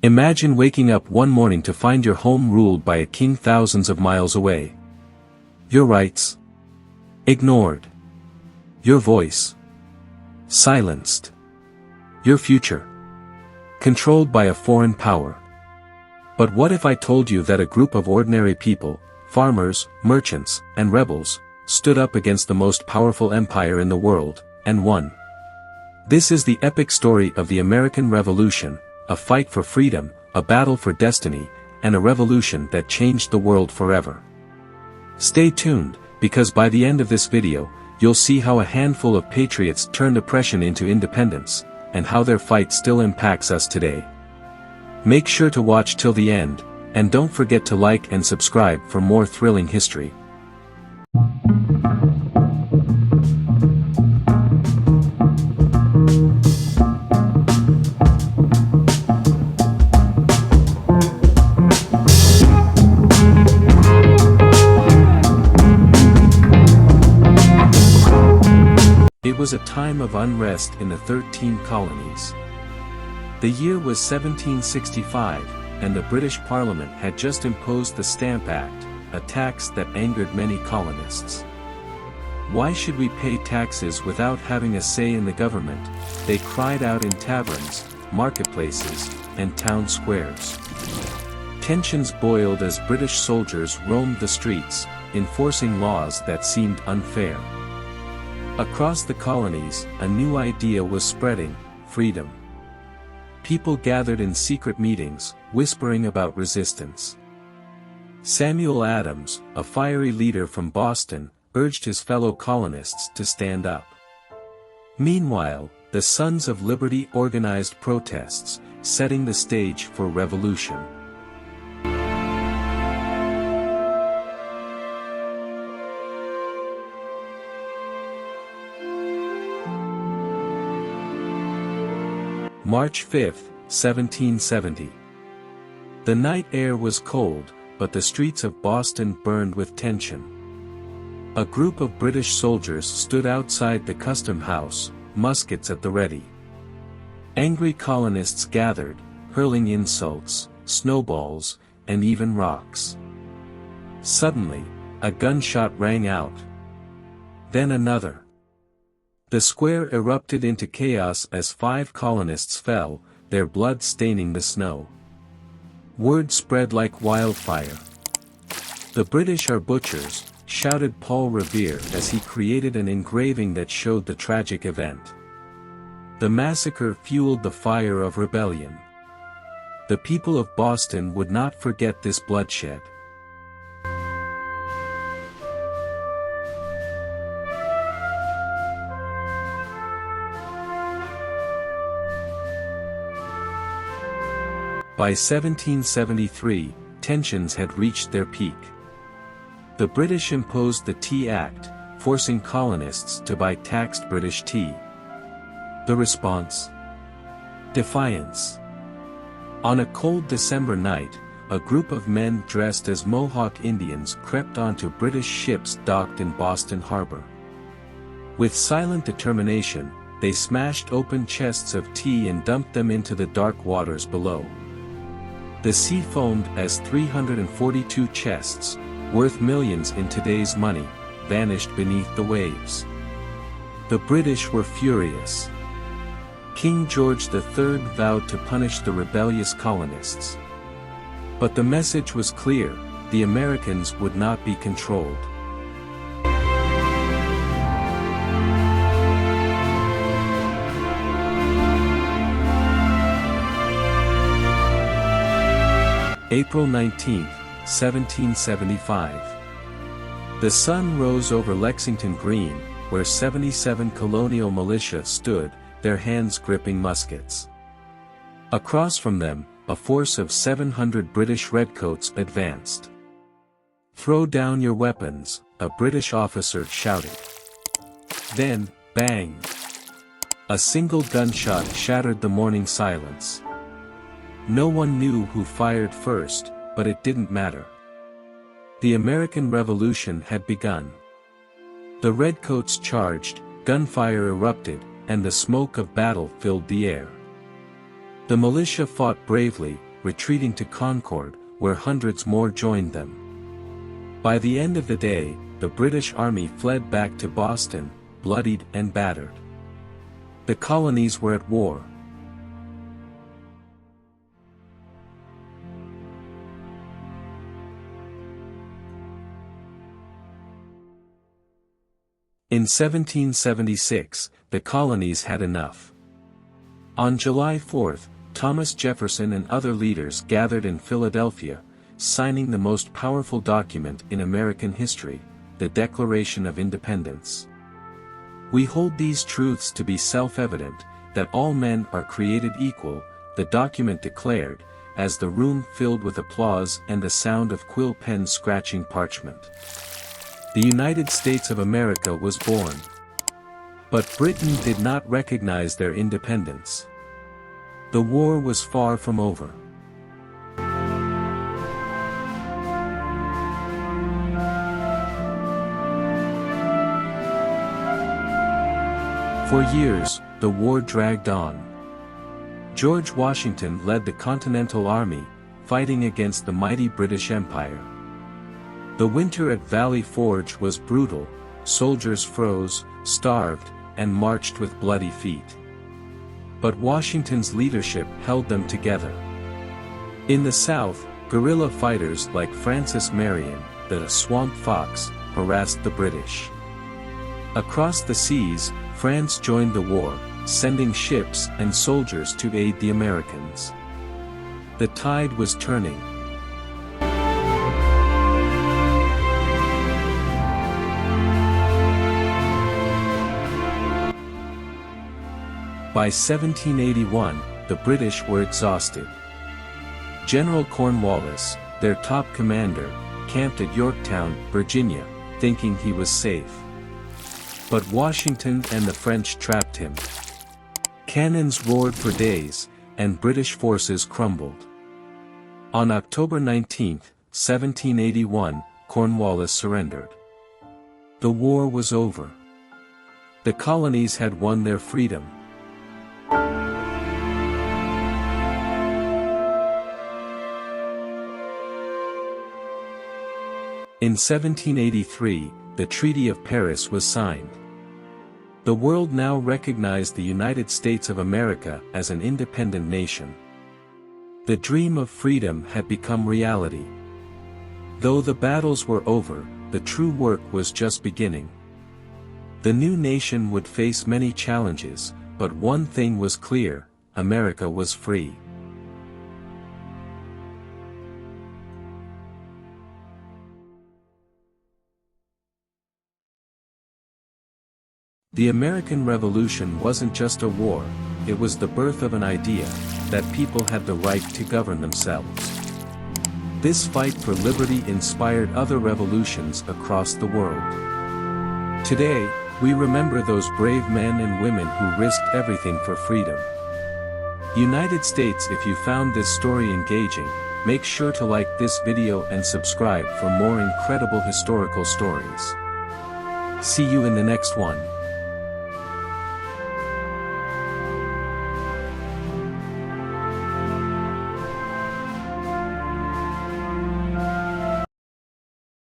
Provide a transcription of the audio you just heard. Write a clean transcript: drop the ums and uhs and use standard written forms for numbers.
Imagine waking up one morning to find your home ruled by a king thousands of miles away. Your rights ignored. Your voice silenced. Your future controlled by a foreign power. But what if I told you that a group of ordinary people, farmers, merchants, and rebels, stood up against the most powerful empire in the world, and won? This is the epic story of the American Revolution, a fight for freedom, a battle for destiny, and a revolution that changed the world forever. Stay tuned, because by the end of this video, you'll see how a handful of patriots turned oppression into independence, and how their fight still impacts us today. Make sure to watch till the end, and don't forget to like and subscribe for more thrilling history. It was a time of unrest in the 13 colonies. The year was 1765, and the British Parliament had just imposed the Stamp Act, a tax that angered many colonists. Why should we pay taxes without having a say in the government? They cried out in taverns, marketplaces, and town squares. Tensions boiled as British soldiers roamed the streets, enforcing laws that seemed unfair. Across the colonies, a new idea was spreading: freedom. People gathered in secret meetings, whispering about resistance. Samuel Adams, a fiery leader from Boston, urged his fellow colonists to stand up. Meanwhile, the Sons of Liberty organized protests, setting the stage for revolution. March 5, 1770. The night air was cold, but the streets of Boston burned with tension. A group of British soldiers stood outside the custom house, muskets at the ready. Angry colonists gathered, hurling insults, snowballs, and even rocks. Suddenly, a gunshot rang out. Then another. The square erupted into chaos as 5 colonists fell, their blood staining the snow. Word spread like wildfire. "The British are butchers," shouted Paul Revere as he created an engraving that showed the tragic event. The massacre fueled the fire of rebellion. The people of Boston would not forget this bloodshed. By 1773, tensions had reached their peak. The British imposed the Tea Act, forcing colonists to buy taxed British tea. The response? Defiance. On a cold December night, a group of men dressed as Mohawk Indians crept onto British ships docked in Boston Harbor. With silent determination, they smashed open chests of tea and dumped them into the dark waters below. The sea foamed as 342 chests, worth millions in today's money, vanished beneath the waves. The British were furious. King George III vowed to punish the rebellious colonists. But the message was clear: the Americans would not be controlled. April 19, 1775. The sun rose over Lexington Green, where 77 colonial militia stood, their hands gripping muskets. Across from them, a force of 700 British redcoats advanced. "Throw down your weapons," a British officer shouted. Then, bang! A single gunshot shattered the morning silence. No one knew who fired first, but it didn't matter. The American Revolution had begun. The redcoats charged, gunfire erupted, and the smoke of battle filled the air. The militia fought bravely, retreating to Concord, where hundreds more joined them. By the end of the day, the British Army fled back to Boston, bloodied and battered. The colonies were at war. In 1776, the colonies had enough. On July 4, Thomas Jefferson and other leaders gathered in Philadelphia, signing the most powerful document in American history, the Declaration of Independence. We hold these truths to be self-evident, that all men are created equal, the document declared, as the room filled with applause and the sound of quill pens scratching parchment. The United States of America was born. But Britain did not recognize their independence. The war was far from over. For years, the war dragged on. George Washington led the Continental Army, fighting against the mighty British Empire. The winter at Valley Forge was brutal, soldiers froze, starved, and marched with bloody feet. But Washington's leadership held them together. In the South, guerrilla fighters like Francis Marion, the Swamp Fox, harassed the British. Across the seas, France joined the war, sending ships and soldiers to aid the Americans. The tide was turning. By 1781, the British were exhausted. General Cornwallis, their top commander, camped at Yorktown, Virginia, thinking he was safe. But Washington and the French trapped him. Cannons roared for days, and British forces crumbled. On October 19, 1781, Cornwallis surrendered. The war was over. The colonies had won their freedom. In 1783, the Treaty of Paris was signed. The world now recognized the United States of America as an independent nation. The dream of freedom had become reality. Though the battles were over, the true work was just beginning. The new nation would face many challenges, but one thing was clear: America was free. The American Revolution wasn't just a war, it was the birth of an idea, that people had the right to govern themselves. This fight for liberty inspired other revolutions across the world. Today, we remember those brave men and women who risked everything for freedom. United States, if you found this story engaging, make sure to like this video and subscribe for more incredible historical stories. See you in the next one.